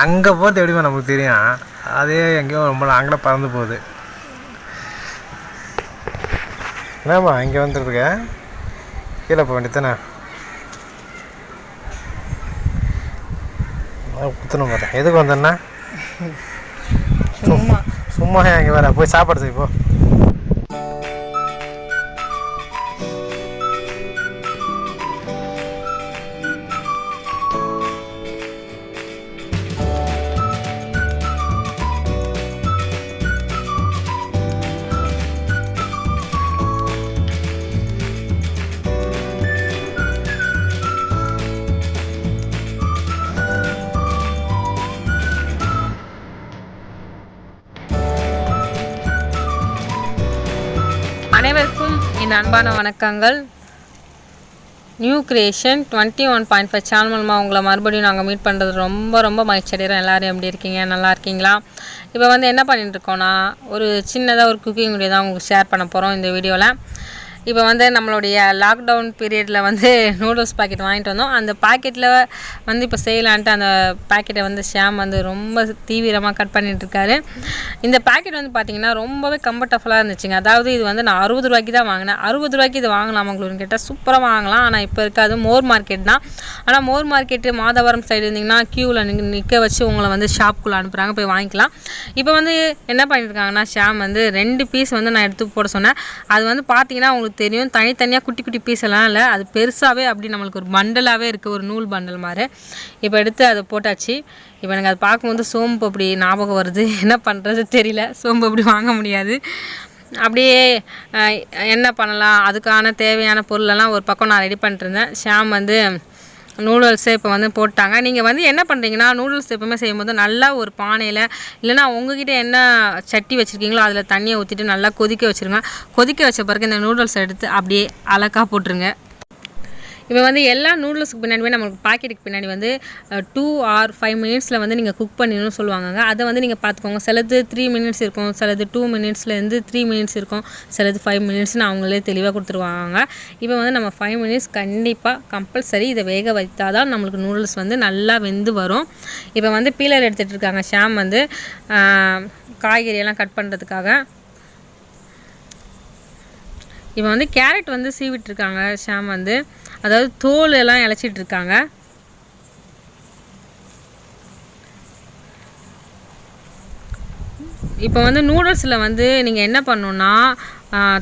அங்கே போகிறது எப்படிமா நமக்கு தெரியும், அதே எங்கேயோ ரொம்ப லாங்கில் பறந்து போகுது. என்னம்மா இங்கே வந்துருக்க, கீழே போக வேண்டியதானே? குத்தணும் பாரு, எதுக்கு வந்தேன்னா சும்மா இங்கே வேற போய் சாப்பாடு செய்ப்போ. அனைவருக்கும் என் அன்பான வணக்கங்கள். நியூ கிரியேஷன் 21.5 சேனல் மூலமாக உங்களை மறுபடியும் நாங்கள் மீட் பண்ணுறது ரொம்ப ரொம்ப மகிழ்ச்சி அடைகிறோம். எல்லோரும் எப்படி இருக்கீங்க, நல்லா இருக்கீங்களா? இப்போ வந்து என்ன பண்ணிட்டுருக்கோன்னா, ஒரு சின்னதாக ஒரு குக்கிங் வீடியோ தான் உங்களுக்கு ஷேர் பண்ண போகிறோம் இந்த வீடியோவில். இப்போ வந்து நம்மளுடைய லாக்டவுன் பீரியடில் வந்து நூடுல்ஸ் பாக்கெட் வாங்கிட்டு வந்தோம். அந்த பாக்கெட்டில் வந்து இப்போ செய்யலான்ட்டு அந்த பாக்கெட்டை வந்து ஷாம் வந்து ரொம்ப தீவிரமாக கட் பண்ணிட்டுருக்காரு. இந்த பாக்கெட் வந்து பார்த்திங்கன்னா ரொம்பவே கம்ஃபர்டபுளாக இருந்துச்சுங்க. அதாவது இது வந்து நான் 60 ரூபாய்க்கு தான் வாங்கினேன். 60 ரூபாய்க்கு இது வாங்கலாம் உங்களுக்கு கேட்டால் சூப்பராக வாங்கலாம். ஆனால் இப்போ இருக்காது, மோர் மார்க்கெட் தான். ஆனால் மோர் மார்க்கெட்டு மாதவரம் சைடு இருந்திங்கன்னா க்யூவில் நிற்க வச்சு உங்களை வந்து ஷாப்புக்குள்ளே அனுப்புகிறாங்க, போய் வாங்கிக்கலாம். இப்போ வந்து என்ன பண்ணியிருக்காங்கன்னா, ஷாம் வந்து 2 பீஸ் வந்து நான் எடுத்து போட சொன்னேன். அது வந்து பார்த்திங்கன்னா உங்களுக்கு தெரியும், தனித்தனியாக குட்டி குட்டி பீஸ் எல்லாம் இல்லை, அது பெருசாகவே அப்படி நம்மளுக்கு ஒரு பண்டலாகவே இருக்குது, ஒரு நூல் பண்டல் மாதிரி. இப்போ எடுத்து அதை போட்டாச்சு. இப்போ எனக்கு அது பார்க்கும்போது சோம்பு அப்படி ஞாபகம் வருது, என்ன பண்ணுறது தெரியல. சோம்பு அப்படி வாங்க முடியாது. அப்படியே என்ன பண்ணலாம், அதுக்கான தேவையான பொருளெல்லாம் ஒரு பக்கம் நான் ரெடி பண்ணிட்டுருந்தேன். ஷாம் வந்து நூடுல்ஸு இப்போ வந்து போட்டாங்க. நீங்கள் வந்து என்ன பண்ணுறீங்கன்னா, நூடுல்ஸ் எப்போவுமே செய்யும்போது நல்லா ஒரு பானையில் இல்லைனா உங்ககிட்ட என்ன சட்டி வச்சுருக்கீங்களோ அதில் தண்ணியை ஊற்றிட்டு நல்லா கொதிக்க வச்சுருங்க. கொதிக்க வச்ச பிறகு இந்த நூடுல்ஸ் எடுத்து அப்படியே அலக்காக போட்டுருங்க. இப்போ வந்து எல்லா நூடுல்ஸுக்கு பின்னாடியே நம்மளுக்கு பாக்கெட்டுக்கு பின்னாடி வந்து 2 or 5 மினிட்ஸில் வந்து நீங்கள் குக் பண்ணிடணும்னு சொல்லுவாங்க. அதை வந்து நீங்கள் பார்த்துக்கோங்க. சிலது 3 மினிட்ஸ் இருக்கும், சிலது 2 மினிட்ஸ்லேருந்து 3 மினிட்ஸ் இருக்கும், சிலது 5 மினிட்ஸ்னு அவங்களே தெளிவாக கொடுத்துருவாங்க. இப்போ வந்து நம்ம 5 மினிட்ஸ் கண்டிப்பாக கம்பல்சரி இதை வேக வைத்தால் தான் நம்மளுக்கு நூடுல்ஸ் வந்து நல்லா வெந்து வரும். இப்போ வந்து பீலர் எடுத்துகிட்டு இருக்காங்க ஷாம் வந்து காய்கறியெல்லாம் கட் பண்ணுறதுக்காக. இப்போ வந்து கேரட் வந்து சீவிட்டுருக்காங்க ஷாம் வந்து, அதாவது தோல் எல்லாம் இழைச்சிட்டு இருக்காங்க. இப்போ வந்து நூடுல்ஸில் வந்து நீங்கள் என்ன பண்ணணுன்னா,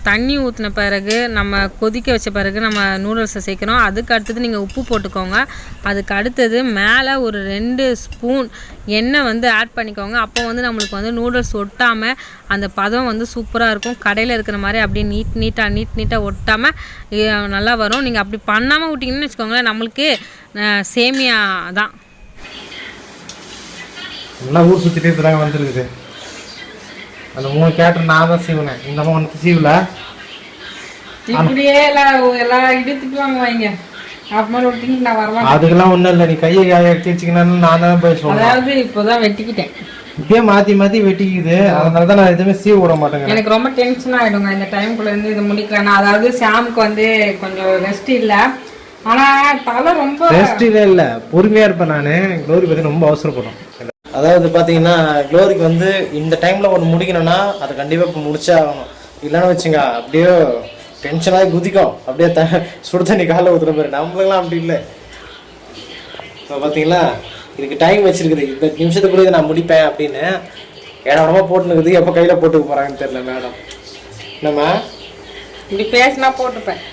தண்ணி ஊற்றின பிறகு நம்ம கொதிக்க வச்ச பிறகு நம்ம நூடுல்ஸை சேர்க்குறோம். அதுக்கு அடுத்தது நீங்கள் உப்பு போட்டுக்கோங்க. அதுக்கு அடுத்தது மேலே ஒரு 2 ஸ்பூன் எண்ணெய் வந்து ஆட் பண்ணிக்கோங்க. அப்போ வந்து நம்மளுக்கு வந்து நூடுல்ஸ் ஒட்டாமல் அந்த பதம் வந்து சூப்பராக இருக்கும். கடையில் இருக்கிற மாதிரி அப்படியே நீட்டாக ஒட்டாமல் நல்லா வரும். நீங்கள் அப்படி பண்ணாமல் விட்டிங்கன்னு வச்சுக்கோங்களேன், நம்மளுக்கு சேமியா தான். நல்லா ஊர் சுற்றிட்டே இப்போதாங்க வந்துருக்குது. அந்த 3 கேரட் நான் தான் சீவினேன், இந்த அம்மா ஒன்று சீவல. இப்படியே எல்லாம் இடித்துட்டு வைங்க, அப்புறமா ரொட்டிங்க நான் வரவேன். அதுக்கெல்லாம் ஒன்றும் இல்லை, நீ கையை எடுத்து வச்சுக்கணும்னு நான் தான் போய் சொல்லுவேன். அதாவது இப்போதான் வெட்டிக்கிட்டேன், இப்பயே மாற்றி வெட்டிக்குது. அதனால தான் நான் எதுவுமே சீவ விட மாட்டேங்க. எனக்கு ரொம்ப டென்ஷன் ஆகிடுங்க இந்த டைமுக்குள்ளே இருந்து இது முடிக்கிறேன். அதாவது ஷாமுக்கு வந்து கொஞ்சம் ரெஸ்ட் இல்லை, ஆனால் தலை ரொம்ப ரெஸ்ட் இல்லை, பொறுமையாக இருப்பேன் நான். க்ளோரி பற்றி ரொம்ப அவசரப்படும். அதாவது பார்த்தீங்கன்னா, க்ளோரிக்கு வந்து இந்த டைமில் ஒன்று முடிக்கணும்னா அதை கண்டிப்பாக இப்போ முடிச்சே ஆகணும். இல்லைன்னு வச்சுங்க அப்படியே டென்ஷனாகி குதிக்கும், அப்படியே சுடு தண்ணி காலைல ஊற்றுற மாதிரி. நம்மளுக்கெல்லாம் அப்படி இல்லை. இப்போ பார்த்தீங்களா, இதுக்கு டைம் வச்சுருக்குது, இந்த நிமிஷத்துக்குள்ளே நான் முடிப்பேன் அப்படின்னு இடமா போட்டுனுக்குது. எப்போ கையில் போட்டுக்க போகிறாங்கன்னு தெரியல மேடம். நம்ம இப்படி பேசினா போட்டுப்பேன்,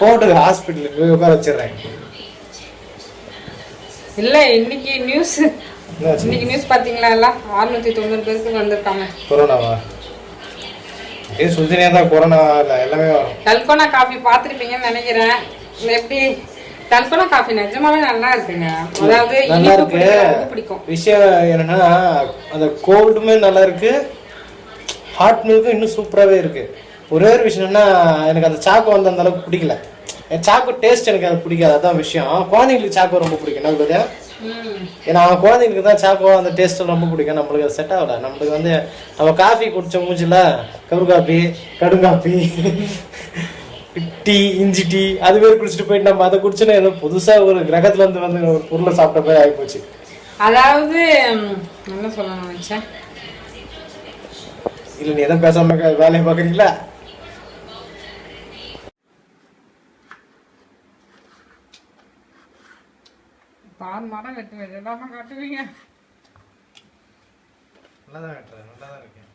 போட்டு ஹாஸ்பிட்டலுக்கு உட்கார வச்சிடுறேன். இல்லை இன்னைக்கு நியூஸ் பார்த்தீங்களா, எல்லாம் 690 பேருக்கு வந்திருக்காங்க. கொரோனாவா? இது சுத்தினே தான் கொரோனா இல்லை, எல்லாமே வரும். டல்கோனா காஃபி பார்த்துருப்பீங்கன்னு நினைக்கிறேன். எப்படி டல்கோனா காஃபி நிஜமாவே நல்லா இருக்குங்க. அதாவது நல்லா இருக்கு. பிடிக்கும் விஷயம் என்னன்னா, அந்த கோல்டுமே நல்லா இருக்கு, ஹாட் மில்க்கும் இன்னும் சூப்பராகவே இருக்கு. ஒரே ஒரு விஷயம் என்னன்னா, எனக்கு அந்த சாக்கோ வந்து அந்த அளவுக்கு பிடிக்கல. சாக்கோ டேஸ்ட் எனக்கு அது பிடிக்காது, அதான் விஷயம். குழந்தைங்களுக்கு சாக்கோ ரொம்ப பிடிக்கும். என்ன, ஏன்னா அவன் குழந்தைங்களுக்கு தான் சாக்கோ அந்த டேஸ்ட் ரொம்ப பிடிக்கும். நம்மளுக்கு அது செட் ஆகல. நம்மளுக்கு வந்து நம்ம காஃபி குடிச்ச மூஞ்சில கரு காப்பி, கடுங்காப்பி, டீ, இஞ்சி டீ அது மாதிரி குடிச்சிட்டு போயிட்டு நம்ம அதை குடிச்சோன்னா ஏதோ புதுசாக ஒரு கிரகத்துல இருந்து வந்து ஒரு பொருளை சாப்பிட்ட மாதிரி ஆகிப்போச்சு. அதாவது என்ன சொல்லணும் நினைச்சேன். இல்லை நீ எதுவும் பேசாம வேலையை பார்க்குறீங்களா? மரம் வெட்டுவேன் எல்லாமே கட்டுவீங்க. நல்லா தான் கட்டுறேன், நல்லா தான் இருக்கேன்.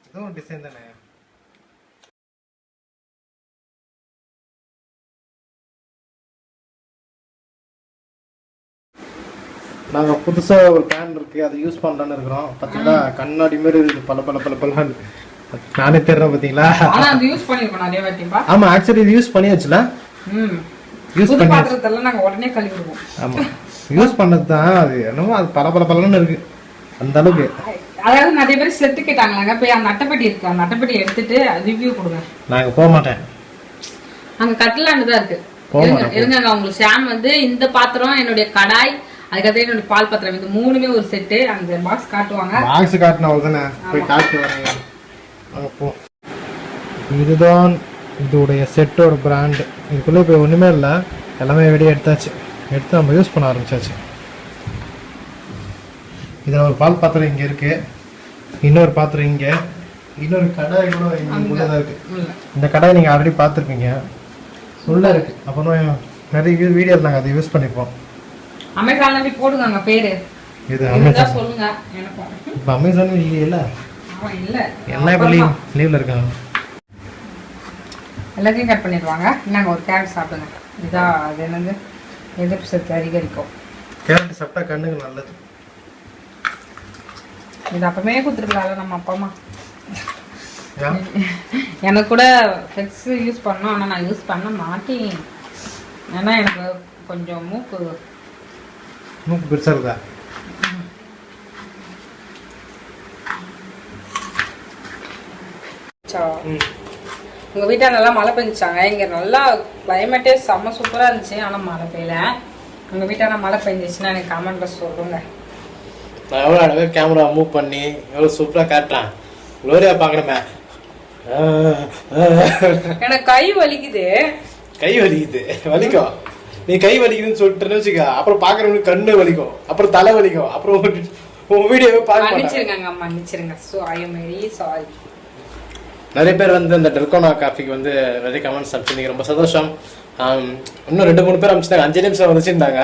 இதுவும் டிசைன் தானே. நாங்கள் புதுசாக ஒரு பேன் இருக்குது, அதை யூஸ் பண்ணலான்னு இருக்கிறோம். பார்த்தீங்களா கண்ணாடி மாதிரி இருக்குது, பல பல பல பலன்னு. நானே தெரிறேன் பார்த்தீங்களா? ஆமாம், ஆக்சுவலி இது யூஸ் பண்ணியாச்சுல. யூஸ் பண்ணி பாத்திரத்தெல்லாம் நாங்கள் உடனே கழுவிடுவோம். ஆமாம், யூஸ் பண்ணது தான். அது என்னமோ அது பல பல பலன்னு இருக்குது அந்த அளவுக்கு. அதாவது நிறைய பேர் செட்டு கேட்டாங்களாங்க, போய் அந்த அட்டைப்பெட்டி இருக்கு, அந்த அட்டைப்பெட்டி எடுத்துட்டு ரிவ்யூ கொடுங்க. நாங்கள் போக மாட்டேன், அங்கே கட்டலான்னு தான் இருக்கு. இருங்க உங்களுக்கு ஷாம் வந்து இந்த பாத்திரம் என்னுடைய கடாய், அதுக்கப்புறம் என்னுடைய பால் பாத்திரம், இது மூணுமே ஒரு செட்டு. அந்த பாக்ஸ் காட்டுவாங்க. பாக்ஸ் காட்டினா தானே போய் காட்டு வரீங்க. அங்கே போ. இதுதான் இதோடைய செட்டோட பிராண்டு. இதுக்குள்ளே இப்போ ஒன்றுமே இல்லை, எல்லாமே வெளியே எடுத்தாச்சு. எடுத்து நம்ம யூஸ் பண்ண ஆரம்பிச்சாச்சு. இதில் ஒரு பால் பாத்திரம் இங்கே இருக்குது, இன்னொரு பாத்திரம் இங்கே, இன்னொரு கடாய் கூட இங்கே தான் இருக்குது. இந்த கடாய் நீங்கள் ஆல்ரெடி பார்த்துருப்பீங்க, உள்ளே இருக்குது. அப்புறம் நிறைய வீடியோவில் நாங்கள் அதை யூஸ் பண்ணிப்போம். அமேசான்ல போடுங்க பேரு. இது அமேசான் சொல்லுங்க எனக்கும். இப்போ அமேசான் இல்லையில. ஆமா இல்ல, எல்லாம் இப்போ லீவ்ல இருக்காங்க. எல்லாத்தையும் கட் பண்ணிடுவாங்க. நாங்கள் ஒரு கேரட் சாப்பிடுங்க. இதான் அது என்னது எதிர்ப்பு சக்தி அதிகரிக்கும். கேரட் சாப்பிட்டா கண்ணுக்கு நல்லது. இது அப்பமே கொடுத்துருக்கலாம்ல நம்ம அப்பா அம்மா. எனக்கு கூட ஃப்ளெக்ஸ் யூஸ் பண்ணோம், ஆனால் நான் யூஸ் பண்ண மாட்டேன். ஏன்னா எனக்கு கொஞ்சம் மூக்கு பெருசாக இருக்கா? உங்கள் வீட்டில் நல்லா மழை பெஞ்சிச்சாங்க. இங்கே நல்லா கிளைமேட்டே செம்ம சூப்பராக இருந்துச்சு, ஆனால் மழை பெய்யல. உங்கள் வீட்டான மழை பெஞ்சிச்சுன்னா எனக்கு கமெண்ட்டில் சொல்லுங்க. நான் எவ்வளோ அழகாக கேமரா மூவ் பண்ணி எவ்வளோ சூப்பராக காட்டுறேன். குளோரியா பார்க்கணுமே. எனக்கு கை வலிக்குது. கை வலிக்குது, வலிக்கும். நீ கை வலிக்குதுன்னு சொல்லிட்டுன்னு வச்சுக்க, அப்புறம் பார்க்குறவங்களுக்கு கண்ணு வலிக்கும், அப்புறம் தலை வலிக்கும், அப்புறம் உங்கள் வீடியோவை பார்க்க மன்னிச்சிருங்க, மன்னிச்சிருங்க. So I am very sorry. நிறைய பேர் வந்து இந்த டெல்கோனா காஃபிக்கு வந்து நிறைய கமெண்ட்ஸ் அனுப்பிச்சிருந்தீங்க, ரொம்ப சந்தோஷம். இன்னும் 2-3 பேர் அனுப்பிச்சிட்டாங்க, 5 நிமிஷம் வந்துச்சுருந்தாங்க.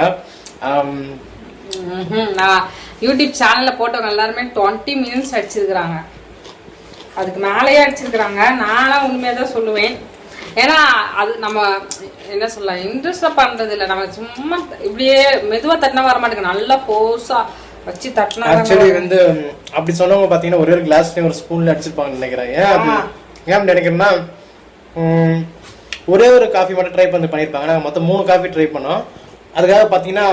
நான் யூடியூப் சேனலில் போட்டவங்க எல்லாருமே 20 மினிட்ஸ் அடிச்சிருக்கிறாங்க, அதுக்கு மேலேயே அடிச்சிருக்கிறாங்க. நான்லாம் உண்மையாக தான் சொல்லுவேன். ஏன்னா அது நம்ம என்ன சொல்லலாம், இன்ட்ரெஸ்டாக பண்ணுறது இல்லை. நம்ம சும்மா இப்படியே மெதுவாக தட்டினா வர மாட்டேங்குது, நல்லா ஃபோர்ஸாக வச்சு தட்டினா. ஆக்சுவலி வந்து அப்படி சொன்னவங்க பார்த்தீங்கன்னா ஒரே ஒரு கிளாஸ்லேயும் ஒரு ஸ்பூனில் அடிச்சிருப்பாங்கன்னு நினைக்கிறேன். ஏன் நினைக்கிறேன்னா, ஒரே ஒரு காஃபி மட்டும் ட்ரை பண்ணியிருப்பாங்க. நாங்கள் மொத்தம் 3 காஃபி ட்ரை பண்ணோம். அதுக்காக பார்த்தீங்கன்னா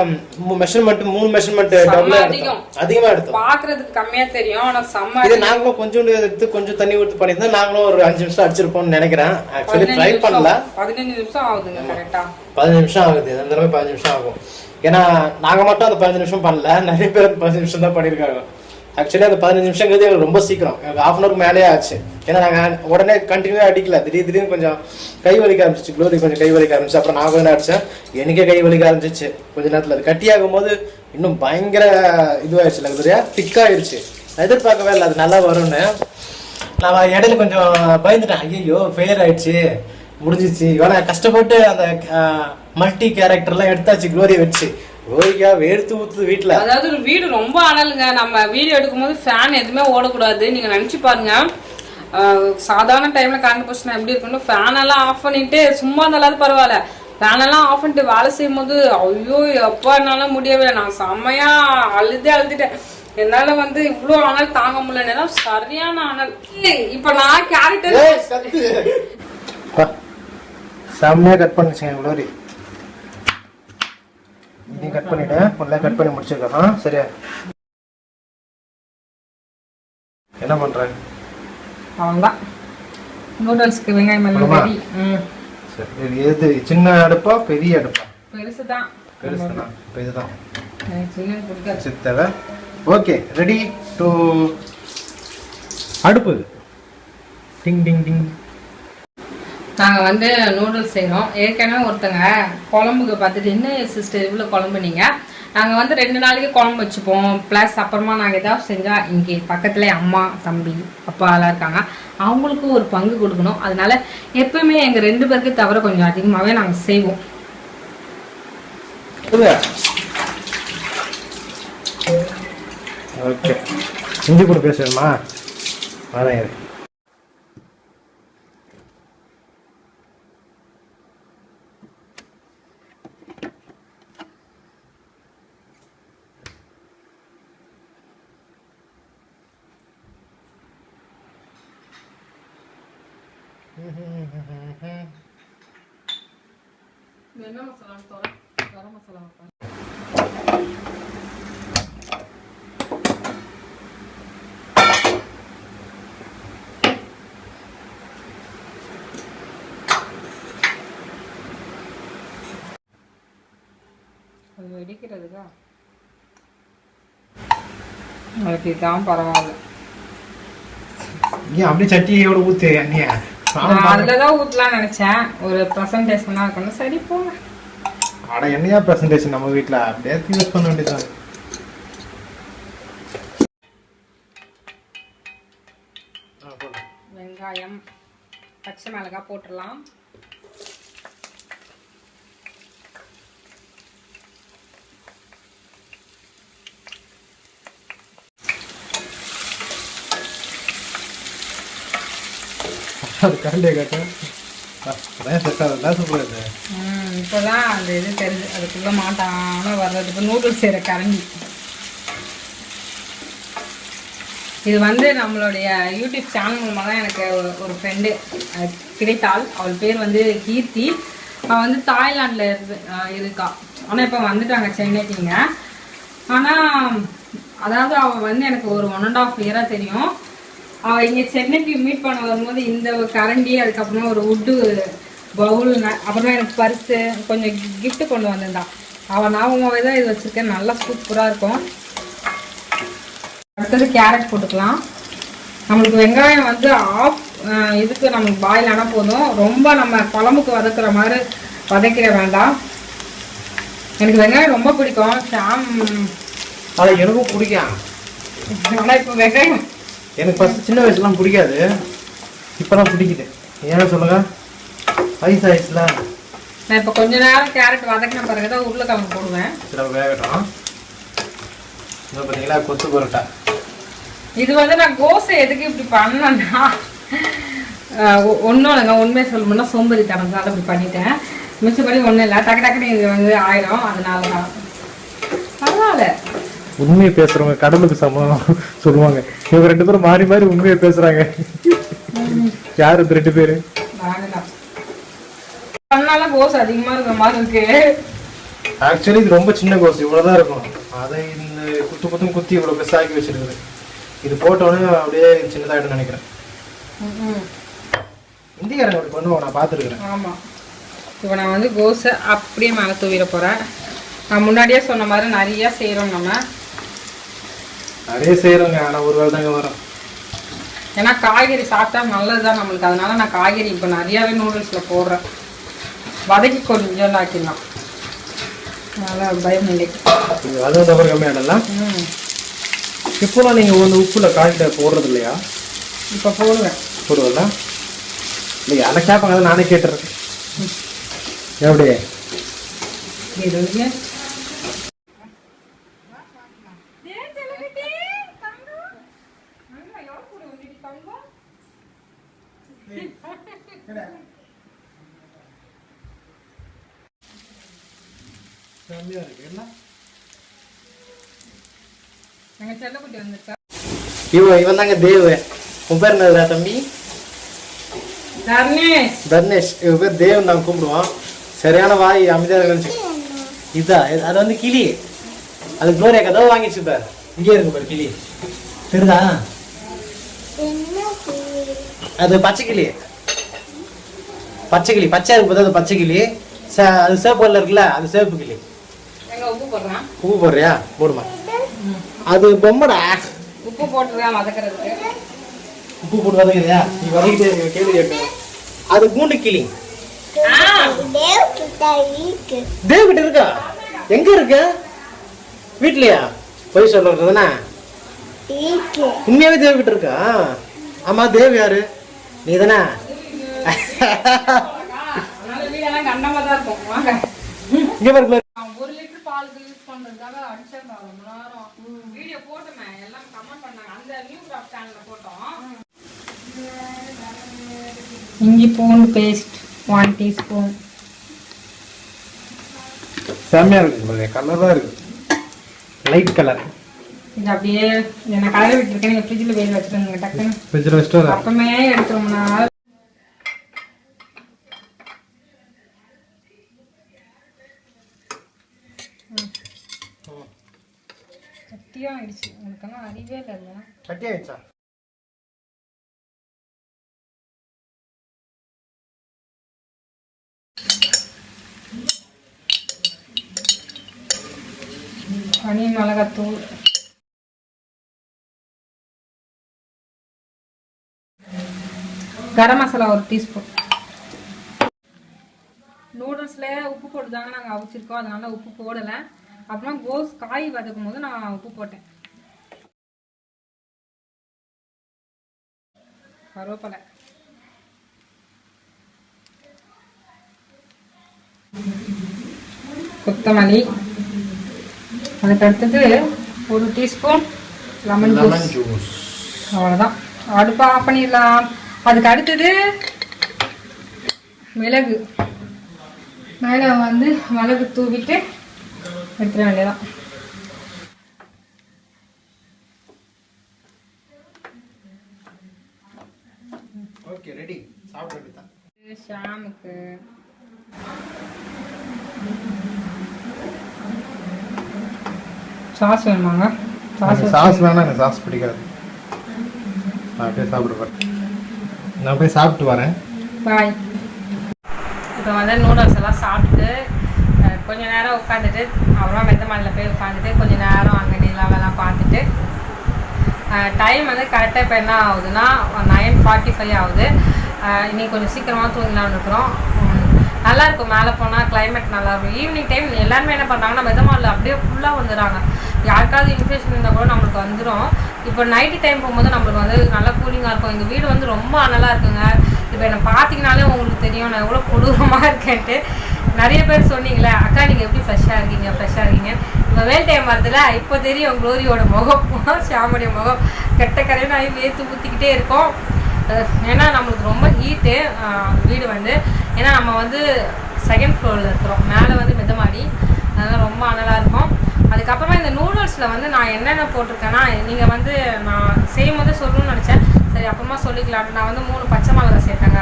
மெஷர்மெண்ட் 3 மெஷர்மெண்ட் அதிகமாக எடுத்தோம். பார்க்கறதுக்கு கம்மியாக தெரியும், ஆனால் செம்ம. இது நாங்களும் கொஞ்சோண்டு எடுத்து கொஞ்சம் தண்ணி ஊற்றி பண்ணியிருந்தா நாங்களும் ஒரு 5 நிமிஷம் அடிச்சிருப்போம்னு நினைக்கிறேன். ஆக்சுவலி ட்ரை பண்ணல. 15 நிமிஷம் ஆகுதுங்க. கரெக்டாக 15 நிமிஷம் ஆகுது. அந்த தடவை 15 நிமிஷம் ஆகும். ஏன்னா நாங்கள் மட்டும் அந்த 15 நிமிஷம் பண்ணல, நிறைய பேர் அந்த 15 நிமிஷம் தான் பண்ணியிருக்காங்க. ஆக்சுவலி அந்த 15 நிமிஷங்கிறது எங்களுக்கு ரொம்ப சீக்கிரம், எனக்கு 1/2 hour மேலேயே ஆச்சு. ஏன்னா நாங்கள் உடனே கண்டினியூவாக அடிக்கல, திடீர்னு கொஞ்சம் கை வலிக்க ஆரம்பிச்சிச்சு. குளோரி கொஞ்சம் கை வலிக்க ஆரம்பிச்சு, அப்புறம் நான் கொஞ்சம் அடித்தேன், எனக்கே கை வலிக்க ஆரம்பிச்சிச்சு. கொஞ்ச நேரத்தில் அது கட்டியாகும் போது இன்னும் பயங்கர இதுவாகிடுச்சு, குளோரியா திக்காகிடுச்சு. நான் எதிர்பார்க்கவே இல்லை அது நல்லா வரும்னு. நான் இடையில கொஞ்சம் பயந்துட்டேன், ஐயோ ஃபெயிலியர் ஆயிடுச்சு, முடிஞ்சிச்சு. இவனா கஷ்டப்பட்டு அந்த மல்டி கேரக்டர்லாம் எடுத்தாச்சு குளோரியை வச்சு. குளோரிக்கா வேர்த்து ஊத்துது வீட்டில். அதாவது ஒரு வீடு ரொம்ப அனலுங்க. நம்ம வீடியோ எடுக்கும்போது ஃபேன் எதுவுமே ஓடக்கூடாது. நீங்கள் நினச்சி பாருங்க, சாதாரண டைமில் கரண்ட் போச்சுன்னா எப்படி இருக்கணும். ஃபேனெல்லாம் ஆஃப் பண்ணிட்டு சும்மா இருந்தாலும் பரவாயில்ல, ஃபேனெல்லாம் ஆஃப் பண்ணிட்டு வேலை செய்யும் போது ஐயோ எப்போ என்னால முடியவே இல்லை. நான் செம்மையாக அழுதுட்டேன். என்னால வந்து இவ்வளோ அனல் தாங்க முடியலன்னா சரியான அனல். இப்போ நான் கேரக்டர் செம்மையாக கட் பண்ணிச்சுங்க குளோரி. இதையும் கட் பண்ணிட்டேன், ஃபுல்லாக கட் பண்ணி முடிச்சிருக்கேன். சரியா என்ன பண்ணுறேன்? அவ்வளோதான், நூடுல்ஸ்க்கு வெங்காயம் எல்லாம் ரெடி. சரி, எது சின்ன அடுப்பா பெரிய அடுப்பா? பெருசு தான். பெருசு தான். இப்போ இதுதான் சின்ன பிடிக்காது தேவை. ஓகே, ரெடி டு அடுப்பு. டிங் டிங் டிங். நாங்கள் வந்து நூடுல்ஸ் செய்கிறோம். ஏற்கனவே ஒருத்தங்க குழம்புக்கு பார்த்துட்டு என்ன சிஸ்டர் இவ்வளோ குழம்பு நீங்கள், நாங்கள் வந்து 2 நாளைக்கு குழம்பு வச்சுப்போம், ப்ளஸ் அப்புறமா நாங்கள் ஏதாவது செஞ்சால் இங்கே பக்கத்துலேயே அம்மா தம்பி அப்பா எல்லாம் இருக்காங்க, அவங்களுக்கும் ஒரு பங்கு கொடுக்கணும். அதனால எப்பவுமே எங்கள் 2 பேருக்கு தவிர கொஞ்சம் அதிகமாகவே நாங்கள் செய்வோம். ஓகே, இஞ்சி கூட பேசணுமா? வரேன். என்ன மசாலா தோற கரம் மசாலா அது வெடிக்கிறதுக்கா அதுக்கு இதான் பரவாயில்ல. ஏன் அப்படியே சட்டியோட ஊத்து அண்ணியா? அதுலதான் ஊத்தலாம் நினைச்சேன், ஒரு பிரசன்டேஷனா இருக்கணும். சரி போங்க. அட என்னையா பிரசன்டேஷன் நம்ம வீட்டுல அப்படியே யூஸ் பண்ண வேண்டியதான். வெங்காயம் பச்சை மிளகாய் போட்டுடலாம். அது கரண்டியை கட்டும் செட் ஆகுது. சூப்பர். இப்போதான் அந்த இது தெரிஞ்சு அதுக்குள்ள மாட்டாம வர்றது. இப்போ நூடுல்ஸ் செய்கிற கரண்டி இது வந்து நம்மளுடைய யூடியூப் சேனல் மூலமாக தான் எனக்கு ஒரு ஃப்ரெண்டு கிடைத்தாள். அவள் பேர் வந்து கீர்த்தி. அவள் வந்து தாய்லாண்டில் இருக்கா. ஆனால் இப்போ வந்துட்டாங்க சென்னைக்குங்க. ஆனால் அதாவது அவள் வந்து எனக்கு ஒரு 1.5 இயராக தெரியும். அவள் இங்கே சென்னைக்கு மீட் பண்ண வரும்போது இந்த கரண்டி, அதுக்கப்புறமா ஒரு உட்டு பவுல், அப்புறமா எனக்கு பர்ஸு கொஞ்சம் கிஃப்ட் கொண்டு வந்திருந்தான். அவள் ஞாபகமாகவே தான் இது வச்சுருக்கேன். நல்லா சூப்பராக இருக்கும். அடுத்தது கேரட் போட்டுக்கலாம். நம்மளுக்கு வெங்காயம் வந்து இதுக்கு நமக்கு பாயில் ஆனால் போதும். ரொம்ப நம்ம குழம்புக்கு வதக்குற மாதிரி வதக்கிட வேண்டாம். எனக்கு வெங்காயம் ரொம்ப பிடிக்கும். எனக்கும் பிடிக்கும். ஆனால் இப்போ வெங்காயம் எனக்கு ஃபஸ்ட்டு சின்ன வயசுலாம் பிடிக்காது, இப்போலாம் பிடிக்குது. ஏன்னா சொல்லுங்க, வயசு ஆயிடுச்சுல. நான் இப்போ கொஞ்ச நேரம் கேரட் வதக்கின பிறகு தான் உருளைக்கிழங்கு போடுவேன். சில வேகட்டும். இன்னும் பார்த்தீங்களா கொத்து பரோட்டா. இது வந்து நான் கோசை எதுக்கு இப்படி பண்ணேன்னா, ஒன்றும் இல்லைங்க, உண்மையை சொல்லணும்னா சோம்பேறி தனத்தால் இப்படி பண்ணிட்டேன். மிச்சப்படி ஒன்றும் இல்லை, டக்கு டக்குன்னு இது வந்து ஆயிடும். அதனால தான் பரவாயில்ல. உண்மையை பேசுறவங்க கடவுளுக்கு சமம் சொல்லுவாங்க. இவங்க 2 பேரும் மாறி மாறி உண்மையை பேசுறாங்க. யாரு 2 பேரு? பண்ணால கோஸ் அதிகமா இருக்கிற மாதிரி இருக்கு. ஆக்சுவலி இது ரொம்ப சின்ன கோஸ், இவ்வளவுதான் இருக்கும். அதை இந்த குத்து குத்தி இவ்வளவு பெருசாக்கி வச்சிருக்குது. இது போட்டோன்னு அப்படியே சின்னதாகிடும் நினைக்கிறேன். இந்திக்காரங்க அப்படி பண்ணுவோம், நான் பார்த்துருக்குறேன். ஆமா, இப்போ நான் வந்து கோஸை அப்படியே மேலே தூவிட போறேன். நான் முன்னாடியே சொன்ன மாதிரி நிறைய செய்யறோம். நம்ம நிறைய செய்யறோங்க, ஆனா ஒரு வேளை தாங்க வரும். ஏன்னா காய்கறி சாப்பிட்டா நல்லதுதான் நம்மளுக்கு. அதனால நான் காய்கறி இப்போ நிறையாவே நூடுல்ஸ்ல போடுறேன். வதக்கி கொஞ்சம் ஆக்கிடலாம், அதனால பயம் இல்லை. அதுவும் தவிர கம்மியாடலாம். இப்போலாம் நீங்க வந்து உப்புல காய்கிட்ட போடுறது இல்லையா? இப்போ போடுவேன். போடுவதா இல்லையா? அதை கேட்பாங்க, அதை நானே கேட்டுறேன். எப்படி இவன் தாங்க தேவ். உன் பேர் என்னதுடா தம்பி? தர்ணேஷ். இவன் பேர் தேவ் நாங்கள் கூப்பிடுவோம். சரியான வாய், அமைதியாக இருந்துச்சு. இதுதான் அது வந்து கிளி. அது குளோரியா கதவை வாங்கிச்சு பார். இங்கே இருக்கு பாரு கிளி, தெரியுதா? அது பச்சை கிளி. பச்சை கிளி பச்சை இருக்கு பார்த்தா, அது பச்சை கிளி. அது சேப்பு கலர் இருக்குல்ல, அது சேப்பு கிளி. உப்பு போடுறியா? போடுமா. அது பொம்மடா. உப்பு போட்டுருக்கேன் வதக்கிறதுக்கு. உப்பு போட்டு வதக்குறியா? நீ வதக்கிட்டு கேள்வி கேட்டு அது கூண்டு கிளி. தேவ் கிட்ட இருக்கா? எங்க இருக்க? வீட்லயா? போய் சொல்றதுதானே? உண்மையாவே தேவ் கிட்ட இருக்கா? ஆமா, தேவ் யாரு? நீ தானே? இங்க பாருங்க. 1 லிட்டர் பாலுக்கு யூஸ் பண்றதுக்காக அடிச்சாங்க ரொம்ப நேரம். வீடியோ போட்டோமே, எல்லாம் கமெண்ட் பண்ணாங்க. அந்த நியூ கிராஃப்ட் சேனல்ல போட்டோம். இஞ்சி பூண்டு பேஸ்ட் 1 டீஸ்பூன். செம்மையா இருக்கு, கலரா இருக்கு, லைட் கலர். இது அப்படியே என்ன கலர் விட்டுருக்கேன். நீங்க ஃப்ரிட்ஜில் வேலை வச்சுருங்க. டக்குன்னு ஃப்ரிட்ஜில் வச்சுட்டு அப்பமே எடுத்துருவோம்னா சட்டியாக ஆயிடுச்சு. உங்களுக்கெல்லாம் அறிவே இல்லை. சட்டியாயிடுச்சா? தனி மிளகாத்தூள், கரம் மசாலா 1 டீஸ்பூன். நூடுல்ஸில் உப்பு போட்டு தாங்க நாங்கள் அவிச்சிருக்கோம், அதனால உப்பு போடலை. அப்புறம் கோஸ் காய் வதக்கும் போது நான் உப்பு போட்டேன். கருவேப்பிலை, கொத்தமல்லி, அதுக்கு அடுத்தது 1 டீஸ்பூன் லெமன் ஜூஸ். அவ்வளோதான். அடுப்பை ஆஃப் பண்ணிடலாம். அதுக்கு அடுத்தது மிளகு, மேலே வந்து மிளகு தூவிட்டு எடுத்துட வேண்டியதான். Okay, ready. சாப்பிட வேண்டியதான். ஷாமுக்கு சாஸ் வேணுமாங்க? சாஸ் வேணாம், எனக்கு சாஸ் பிடிக்காது. நான் அப்படியே சாப்பிடுவேன். நான் போய் சாப்பிட்டு வரேன். பாய். இப்போ வந்து நூடுல்ஸ் எல்லாம் சாப்பிட்டு கொஞ்சம் நேரம் உட்காந்துட்டு அப்புறம் மெத்த மாடியில் போய் உட்காந்துட்டு கொஞ்சம் நேரம் அங்கே நிலாவெல்லாம் பார்த்துட்டு டைம் வந்து கரெக்டாக இப்போ என்ன ஆகுதுன்னா 9:45 ஆகுது. இன்னைக்கு கொஞ்சம் சீக்கிரமாக தூங்கலாம்னு இருக்கிறோம். நல்லாயிருக்கும், மேலே போனால் கிளைமேட் நல்லாயிருக்கும். ஈவினிங் டைம் எல்லாருமே என்ன பண்ணுறாங்கன்னா மெத்த மாடில் அப்படியே ஃபுல்லாக வந்துடுறாங்க. யாருக்காவது இன்ஃபெக்ஷன் இருந்தால் கூட நம்மளுக்கு வந்துடும். இப்போ நைட்டு டைம் போகும்போது நம்மளுக்கு வந்து நல்லா கூலிங்காக இருக்கும். எங்கள் வீடு வந்து ரொம்ப அனலாக இருக்குங்க. இப்போ என்னை பார்த்தீங்கனாலே உங்களுக்கு தெரியும் நான் எவ்வளோ கொடூரமாக இருக்கேன்ட்டு. நிறைய பேர் சொன்னீங்களே, அக்கா நீங்கள் எப்படி ஃப்ரெஷ்ஷாக இருக்கீங்க. இப்போ வேல் டைம் வரதில்ல, இப்போ தெரியும் க்ளோரியோட முகம், ஷாமுடைய முகம் கெட்ட கரையும் நான் வேர்த்து ஊற்றிக்கிட்டே இருக்கோம். ஏன்னா நம்மளுக்கு ரொம்ப ஹீட்டு வீடு வந்து. ஏன்னா நம்ம வந்து 2nd ஃப்ளோரில் இருக்கிறோம், மேலே வந்து மெத்த மாடி, அதனால் ரொம்ப அனலாக இருக்கும். அதுக்கப்புறமா இந்த நூடுல்ஸில் வந்து நான் என்னென்ன போட்டிருக்கேன்னா, நீங்கள் வந்து நான் செய்யும் போது சொல்லணும்னு நினச்சேன், சரி அப்புறமா சொல்லிக்கலாம். நான் வந்து 3 பச்சை மிளகாய் சேர்த்தேங்க.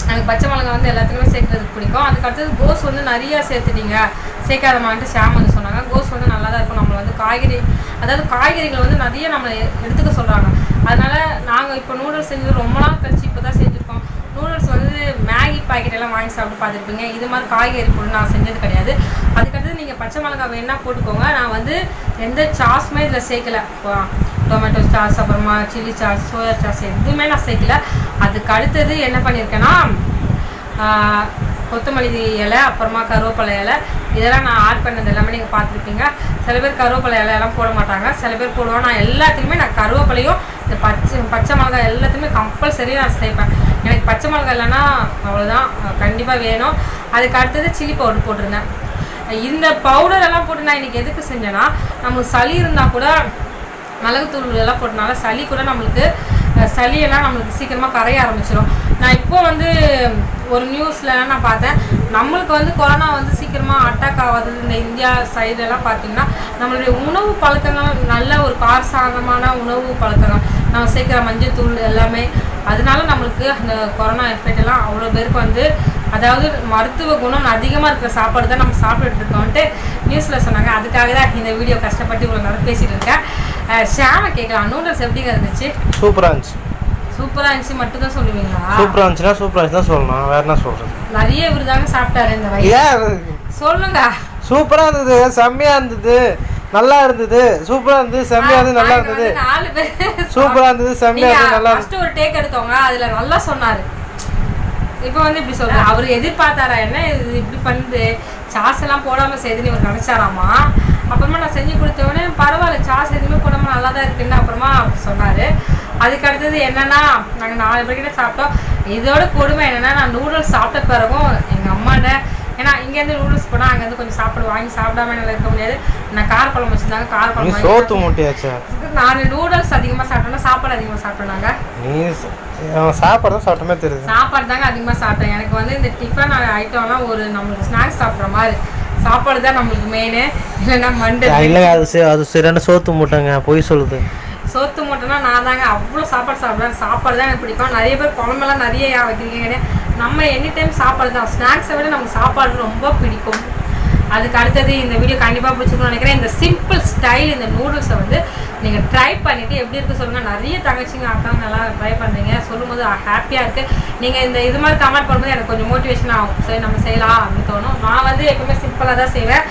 எனக்கு பச்சை மிளகாய் வந்து எல்லாத்துக்குமே சேர்க்குறதுக்கு பிடிக்கும். அதுக்கடுத்தது கோஸ் வந்து நிறையா சேர்த்துட்டீங்க, சேர்க்காதமான்ட்டு ஷாம் வந்து சொன்னாங்க. கோஸ் வந்து நல்லா தான் இருக்கும். நம்மளை வந்து காய்கறிகள் வந்து நிறைய நம்மளை எடுத்துக்க சொல்கிறாங்க. அதனால் நாங்கள் இப்போ நூடுல்ஸ் செஞ்சது ரொம்ப நாள் கழிச்சு இப்போ தான் செஞ்சுருக்கோம். நூடுல்ஸ் வந்து மேகி பாக்கெட் எல்லாம் வாங்கி சாப்பிட்டு பார்த்துருப்பீங்க. இது மாதிரி காய்கறி போட்டு நான் செஞ்சது கிடையாது. அதுக்கடுத்தது நீங்கள் பச்சை மிளகாய் வேணால் போட்டுக்கோங்க. நான் வந்து எந்த சாஸுமே இதில் சேர்க்கலை. டொமேட்டோ சாஸ், அப்புறமா சில்லி சாஸ், சோயா சாஸ் எதுவுமே நான் சேர்க்கல. அதுக்கு அடுத்தது என்ன பண்ணியிருக்கேன்னா கொத்தமல்லி இலை, அப்புறமா கருவேப்பிலை இலை, இதெல்லாம் நான் ஆட் பண்ணது எல்லாமே நீங்கள் பார்த்துருப்பீங்க. சில பேர் கருவேப்பிலை இலையெல்லாம் போட மாட்டாங்க, சில பேர் போடுவாங்க. நான் எல்லாத்துக்குமே நான் கருவேப்பிலையும் இந்த பச்சை மிளகாய் எல்லாத்தையுமே கம்பல்சரி நான் சேர்ப்பேன். எனக்கு பச்சை மிளகாய் இல்லைன்னா அவ்வளோதான், கண்டிப்பாக வேணும். அதுக்கு அடுத்தது சில்லி பவுடர் போட்டிருந்தேன். இந்த பவுடர் எல்லாம் போட்டு நான் இன்றைக்கி எதுக்கு செஞ்சேன்னா, நமக்கு சளி இருந்தால் கூட மிளகுத்தூள் எல்லாம் போட்டனால சளி கூட நம்மளுக்கு சளியெல்லாம் நம்மளுக்கு சீக்கிரமாக கரைய ஆரம்பிச்சிடும். நான் இப்போ வந்து ஒரு நியூஸ்லலாம் நான் பார்த்தேன், நம்மளுக்கு வந்து கொரோனா வந்து சீக்கிரமாக அட்டாக் ஆகாது இந்த இந்தியா சைடெல்லாம் பார்த்தீங்கன்னா நம்மளுடைய உணவு பழக்கங்கள் நல்ல ஒரு காரசாரமான உணவு பழக்கங்கள், நம்ம சேர்க்குற மஞ்சள் தூள் எல்லாமே, அதனால நம்மளுக்கு அந்த கொரோனா எஃபெக்ட் எல்லாம் அவ்வளோ பேருக்கு வந்து, அதாவது மருத்துவ குணம் அதிகமாக இருக்கிற சாப்பாடு தான் நம்ம சாப்பிட்டுட்டு இருக்கோன்ட்டு நியூஸில் சொன்னாங்க. அதுக்காக தான் இந்த வீடியோ கஷ்டப்பட்டு இவ்வளோ நேரம் பேசிகிட்டு இருக்கேன். ஷாமை கேட்கலாம், நூடுல்ஸ் எப்படிங்க இருந்துச்சு? சூப்பராக இருந்துச்சு. சூப்பராக இருந்துச்சு மட்டும் தான் சொல்லுவீங்களா? சூப்பராக இருந்துச்சுன்னா தான் சொல்லணும், வேற என்ன சொல்கிறது? நிறைய விருதாங்க சாப்பிட்டாரு இந்த வயசு. சொல்லுங்க. சூப்பராக இருந்தது, செம்மையாக இருந்தது, நல்லா இருந்தது, சூப்பராக இருந்தது, செம்மையாக இருந்தது, நல்லா இருந்தது. 4 பேர் சூப்பராக இருந்தது, செம்மையாக இருந்தது, நல்லா இருந்தது. ஃபர்ஸ்ட் ஒரு டேக் எடுத்தவங்க அதில் நல்லா சொன்னார். இப்போ வந்து இப்படி சொல்றேன், அவர் எதிர்பார்த்தாரா என்ன இது இப்படி பண்ணுது, சாஸ் எல்லாம் போடாம செய்யுதுன்னு இவர் நினைச்சாராமா. அப்புறமா நான் செஞ்சு கொடுத்தவொடனே பரவாயில்ல சாஸ் எதுவுமே போடாம நல்லா தான் இருக்குன்னு அப்புறமா சொன்னாரு. அதுக்கு அடுத்தது என்னன்னா, நாங்கள் 4 பேர்கிட்ட சாப்பிட்டோம். இதோட கொடுமை என்னன்னா, நான் நூடுல்ஸ் சாப்பிட்ட பிறகும் எங்கள் அம்மாட்ட, ஏன்னா இங்கேருந்து நூடுல்ஸ் போனால் அங்கேருந்து கொஞ்சம் சாப்பிடு வாங்கி சாப்பிடாம என்னால் இருக்க முடியாது. நான் காரக்குழம்பு வச்சுருந்தாங்க, காரக்குழம்பு சோத்து மூட்டையாச்சா. நான் நூடுல்ஸ் அதிகமாக சாப்பிட்டேன்னா சாப்பாடு அதிகமாக சாப்பிட்டேனாங்க. நீ சாப்பாடு தான் சாப்பிட்டமே தெரியுது. சாப்பாடு தாங்க அதிகமாக சாப்பிட்டேன். எனக்கு வந்து இந்த டிஃபன் ஐட்டம்லாம் ஒரு நம்மளுக்கு ஸ்நாக்ஸ் சாப்பிட்ற மாதிரி, சாப்பாடு தான் நம்மளுக்கு மெயின். இல்லைன்னா மண்டை இல்லைங்க, அது சரியான சோத்து மூட்டைங்க, பொய் சொல்லுது. சோத்து மூட்டைனா நான் தாங்க அவ்வளோ சாப்பாடு சாப்பிடுவேன். சாப்பாடு தான் எனக்கு பிடிக்கும். நிறைய பேர் குழம்பெல்லாம் நிறைய வைக்கிறீங்க. நம்ம எனி டைம் சாப்பாடு தான், ஸ்நாக்ஸை விட நமக்கு சாப்பாடு ரொம்ப பிடிக்கும். அதுக்கு அடுத்தது இந்த வீடியோ கண்டிப்பாக பிடிச்சிக்கணும்னு நினைக்கிறேன். இந்த சிம்பிள் ஸ்டைல் இந்த நூடுல்ஸை வந்து நீங்கள் ட்ரை பண்ணிவிட்டு எப்படி இருக்குது சொல்லுங்கள். நிறைய தங்கச்சிங்க அக்காங்க நல்லா ட்ரை பண்ணுறீங்க, சொல்லும்போது ஹாப்பியாக இருக்குது. நீங்கள் இது மாதிரி கமெண்ட் பண்ணும்போது எனக்கு கொஞ்சம் மோட்டிவேஷன் ஆகும், சரி நம்ம செய்யலாம் அப்படின்னு தோணும். நான் வந்து எப்பவுமே சிம்பிளாக தான் செய்வேன்.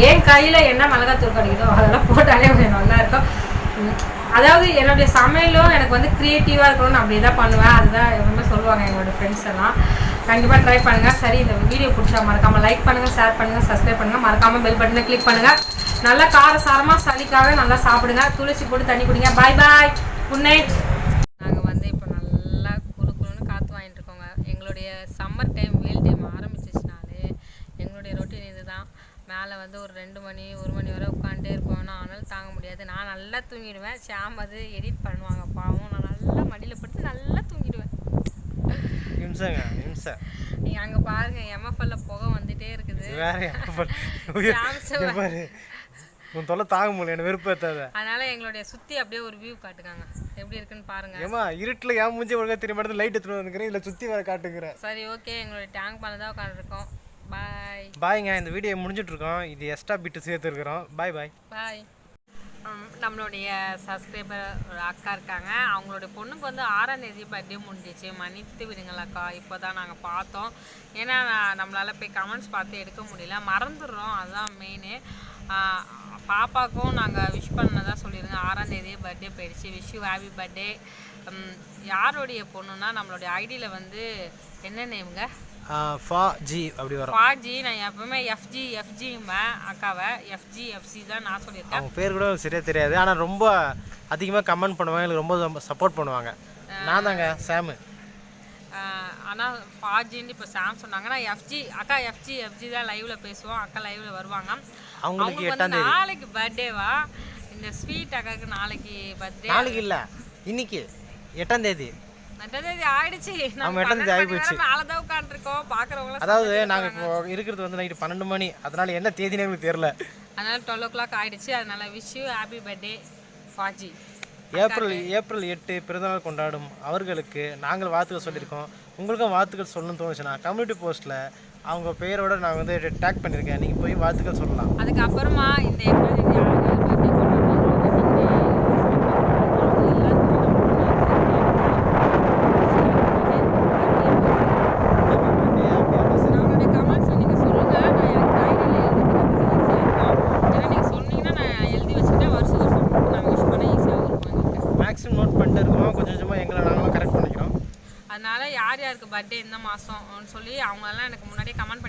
என் கையில் என்ன மிளகாத்தூள் கிடைக்குதோ அதெல்லாம் போட்டாலே கொஞ்சம் நல்லாயிருக்கும். அதாவது என்னுடைய சமையலும் எனக்கு வந்து க்ரியேட்டிவாக இருக்கணும்னு அப்படியே தான் பண்ணுவேன். அதுதான் எப்பவுமே சொல்லுவாங்க என்னோடய ஃப்ரெண்ட்ஸ் எல்லாம். கண்டிப்பாக ட்ரை பண்ணுங்கள். சரி, இந்த வீடியோ பிடிச்சா மறக்காமல் லைக் பண்ணுங்கள், ஷேர் பண்ணுங்கள், சப்ஸ்கிரைப் பண்ணுங்கள், மறக்காமல் பெல் பட்டனை கிளிக் பண்ணுங்கள். நல்லா காரசாரமாக சளிக்காக நல்லா சாப்பிடுங்க, துளசி போட்டு தண்ணி குடிங்க. பாய் பாய், குட் நைட். நாங்கள் வந்து இப்போ நல்லா குறுக்குன்னு காற்று வாங்கிட்டு இருக்கோங்க. எங்களுடைய சம்மர் டைம் வெயில் டைம் ஆரம்பிச்சிச்சுனாலே எங்களுடைய ரொட்டீன் இது தான். மேலே வந்து ஒரு 2 மணி 1 மணி வரை உட்காந்துட்டே இருப்போம். ஆனாலும் தாங்க முடியாது. நான் நல்லா தூங்கிடுவேன். ஷாம் அது எடிட் பண்ணுவாங்க பாவம். நான் நல்லா மடியில் படுத்து நல்லா தூங்கிடுவேன். நீங்கள் அங்கே பாருங்க, எம்எஃப்எல்ல புகை வந்துட்டே இருக்குது. உன் தொலை தாங்க முடியல, எனக்கு வெறுப்பேத்தாத. அதனால எங்களுடைய சுற்றி அப்படியே ஒரு வியூ காட்டுக்காங்க, எப்படி இருக்குன்னு பாருங்க. ஏமா இருட்டில் ஏன் மூஞ்சி ஒழுங்கா திரும்ப இடத்துல லைட் எடுத்துட்டு வந்துக்கிறேன், இல்லை சுற்றி வர காட்டுக்கிறேன். சரி ஓகே, எங்களுடைய டேங்க் பண்ண தான் உட்காந்துருக்கோம். பாய் பாய்ங்க. இந்த வீடியோ முடிஞ்சிட்டு இருக்கோம். இது எக்ஸ்ட்ரா பிட்டு சேர்த்துருக்குறோம். பாய் பாய் பாய். நம்மளுடைய சப்ஸ்கிரைபர் ஒரு அக்கா இருக்காங்க. அவங்களுடைய பொண்ணுக்கு வந்து 6ஆம் தேதி பர்த்டே முடிஞ்சிச்சு. மன்னித்து விடுங்கள் அக்கா, இப்போ தான் நாங்கள் பார்த்தோம். ஏன்னா நம்மளால் போய் கமெண்ட்ஸ் பார்த்து எடுக்க முடியல, மறந்துடுறோம். அதுதான் மெயினு. பாப்பாவுக்கும் நாங்கள் விஷ் பண்ணதாக சொல்லிடுங்க. 6ஆம் தேதியே பர்த்டே போயிடுச்சு. Wish you happy birthday. யாருடைய பொண்ணுன்னா நம்மளுடைய ஐடியில் வந்து என்ன நேமுங்க, ஃபாஜி அப்படி வரும். ஃபாஜி. நான் எப்பவுமே எஃப்ஜிம்பேன் அக்காவை. எஃப்ஜி தான் நான் சொல்லியிருக்கேன். அவங்க பேர் கூட சரியாக தெரியாது, ஆனால் ரொம்ப அதிகமாக கமெண்ட் பண்ணுவாங்க, எனக்கு ரொம்ப சப்போர்ட் பண்ணுவாங்க. நான் தாங்க சாமு. ஆனால் ஃபாஜின்னு இப்போ சாம் சொன்னாங்க. நான் அக்கா எஃப்ஜி தான் லைவில் பேசுவோம். அக்கா லைவில் வருவாங்க. அவங்களுக்கு 8ஆம் தேதி நாளைக்கு பர்த்டேவா. இந்த ஸ்வீட் அக்காவுக்கு நாளைக்கு பர்த்டே. நாளைக்கு இல்லை, இன்னைக்கு 8ஆம் தேதி. 8ஆம் தேதி ஆயிடுச்சு. நம்ம 8ஆம் தேதி ஆகிப்போச்சு. மேலதான் உட்காந்துருக்கோம் பார்க்குறவங்கள. அதாவது நாங்கள் இப்போ இருக்கிறது வந்து நைட்டு 12 மணி, அதனால என்ன தேதினே எங்களுக்கு தெரியல. அதனால 12 o'clock ஆயிடுச்சு. அதனால wish you happy birthday Faji. April 8 பிறந்தநாள் கொண்டாடும் அவர்களுக்கு நாங்கள் வாழ்த்துக்கள் சொல்லியிருக்கோம். உங்களுக்கும் வாழ்த்துக்கள் சொல்லணும்னு தோணுச்சுன்னா கம்யூனிட்டி போஸ்ட்டில் அவங்க பெயரோட நான் வந்து டேக் பண்ணியிருக்கேன், நீங்கள் போய் வாழ்த்துக்கள் சொல்லலாம். அதுக்கப்புறமா இந்த 8ஆம் தேதி மேக்ஸிமம் நோட் பண்ணிட்டு இருக்கோம். கொஞ்சம் கொஞ்சமாக எங்களை நாங்களும் கரெக்ட் பண்ணிக்கிறோம். அதனால யார் யாருக்கு பர்த்டே இந்த மாதம்னு சொல்லி அவங்களெல்லாம் எனக்கு முன்னாடியே கமெண்ட் பண்ணி